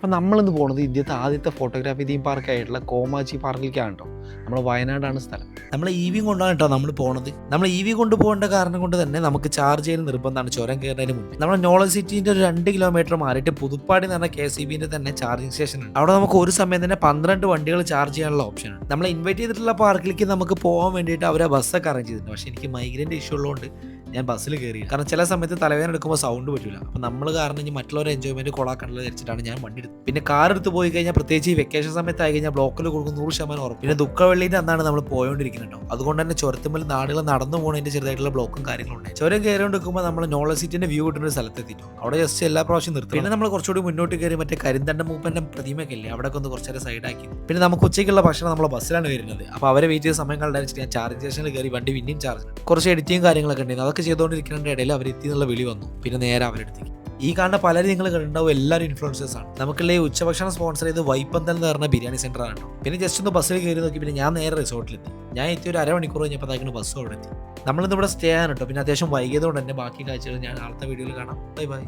അപ്പോൾ നമ്മളിന്ന് പോകുന്നത് ഇന്ത്യത്തെ ആദ്യത്തെ ഫോട്ടോഗ്രാഫി തീം പാർക്കായിട്ടുള്ള കോമാച്ചി പാർക്കിലേക്കാണ് കേട്ടോ. നമ്മുടെ വയനാടാണ് സ്ഥലം. നമ്മൾ EV കൊണ്ടാണ് കേട്ടോ നമ്മൾ പോണത്. നമ്മൾ EV കൊണ്ടുപോകേണ്ട കാരണം കൊണ്ട് തന്നെ നമുക്ക് ചാർജ് ചെയ്യുന്ന നിർബന്ധമാണ് ചുരം കയറുന്നതിന് മുന്നേ. നമ്മൾ നോളജ് സിറ്റിൻ്റെ ഒരു 2 കിലോമീറ്റർ മാറിയിട്ട് പുതുപ്പാടി എന്ന് പറഞ്ഞ KCBന്റെ തന്നെ ചാർജിങ് സ്റ്റേഷൻ ഉണ്ട്. അവിടെ നമുക്ക് ഒരു സമയം തന്നെ 12 വണ്ടികൾ ചാർജ് ചെയ്യാനുള്ള ഓപ്ഷൻ ഉണ്ട്. നമ്മൾ ഇൻവൈറ്റ് ചെയ്തിട്ടുള്ള പാർക്കിലേക്ക് നമുക്ക് പോകാൻ വേണ്ടിയിട്ട് അവരെ ബസ്സൊക്കെ അറേഞ്ച് ചെയ്തിട്ടുണ്ട്. പക്ഷേ എനിക്ക് മൈഗ്രൈൻ്റെ ഇഷ്യൂ ഉള്ളതുകൊണ്ട് ഞാൻ ബസ്സിൽ കയറി. കാരണം ചില സമയത്ത് തലവേദന എടുക്കുമ്പോൾ സൗണ്ട് പറ്റില്ല. അപ്പോൾ നമ്മൾ കാരണം ഇനി മറ്റുള്ളവരെ എൻജോയ്മെന്റ് കൊളാക്കാനുള്ളത് വെച്ചിട്ടാണ് ഞാൻ വണ്ടി എടുത്തത്. പിന്നെ കാർ എടുത്ത് പോയി കഴിഞ്ഞാൽ പ്രത്യേകിച്ച് ഈ വെക്കേഷൻ സമയത്ത് ആയി കഴിഞ്ഞാൽ ബ്ലോക്കിൽ കൊടുക്കും 100% ഉറപ്പ്. പിന്നെ ദുഃഖവെള്ളിൻ്റെ അന്നാണ് നമ്മൾ പോയോണ്ടിരിക്കുന്നത്. അതുകൊണ്ട് തന്നെ ചുരത്തുമ്പോൾ നാടുകൾ നടന്നു പോകുന്നതിന്റെ ചെറുതായിട്ടുള്ള ബ്ലോക്കും കാര്യങ്ങളുണ്ട്. ചുരം കയറിക്കൊണ്ടിരിക്കുമ്പോൾ നമ്മൾ നോളജ് സിറ്റിന്റെ വ്യൂ കിട്ടുന്ന ഒരു സ്ഥലത്തെത്തിയിട്ടു. അവിടെ ജസ്റ്റ് എല്ലാ പ്രാവശ്യം നിർത്തും. പിന്നെ നമ്മൾ കുറച്ചുകൂടി മുന്നോട്ട് കയറി മറ്റേ കരിന്തണ്ട മൂപ്പന്റെ പ്രതിമയൊക്കെ ഇല്ലേ, അവിടെ ഒന്ന് കുറച്ചേരം സൈഡാക്കി. പിന്നെ നമുക്ക് ഉച്ചയ്ക്കുള്ള ഭക്ഷണം നമ്മൾ ബസ്സിലാണ് വരുന്നത്. അപ്പോൾ അവരെ വെയിറ്റ് ചെയ്ത സമയം കളഞ്ഞിട്ട് ഞാൻ ചാർജ് സ്റ്റേഷനിൽ കയറി വണ്ടി പിന്നെയും ചാർജ് കുറച്ച് എഡിറ്റിങ് കാര്യങ്ങളൊക്കെ ഉണ്ടായിരുന്നു. അതൊക്കെ ചെയ്തുകൊണ്ടിരിക്കുന്നതിന്റെ ഇടയിൽ അവർ എത്തി എന്നുള്ള വിളി വന്നു. പിന്നെ നേരെ അവരെടുത്തേക്ക് ഈ കാണുന്ന പലരും നിങ്ങൾ കണ്ടിട്ടുണ്ടാവും, എല്ലാവരും ഇൻഫ്ലുവൻസേഴ്സ് ആണ്. നമുക്കുള്ള ഈ ഉച്ചഭക്ഷണം സ്പോൺസർ ചെയ്ത് വൈപ്പന്തൽ എന്ന് പറഞ്ഞ ബിരിയാണി സെന്റർ ആണ്. പിന്നെ ജസ്റ്റ് ഒന്ന് ബസ്സിൽ കയറി നോക്കി. പിന്നെ ഞാൻ നേരെ റിസോർട്ടിലെത്തി. ഞാൻ എത്തി ഒരു അരമണിക്കൂർ കഴിഞ്ഞപ്പോൾ ബസ്സും അവിടെ എത്തി. നമ്മളിന്ന് ഇവിടെ സ്റ്റേ ആണ് കേട്ടോ. പിന്നെ അത്യാവശ്യം വൈകിയതുകൊണ്ട് തന്നെ ബാക്കി കാഴ്ചകൾ ഞാൻ നാളത്തെ വീഡിയോയിൽ കാണാം. Bye bye.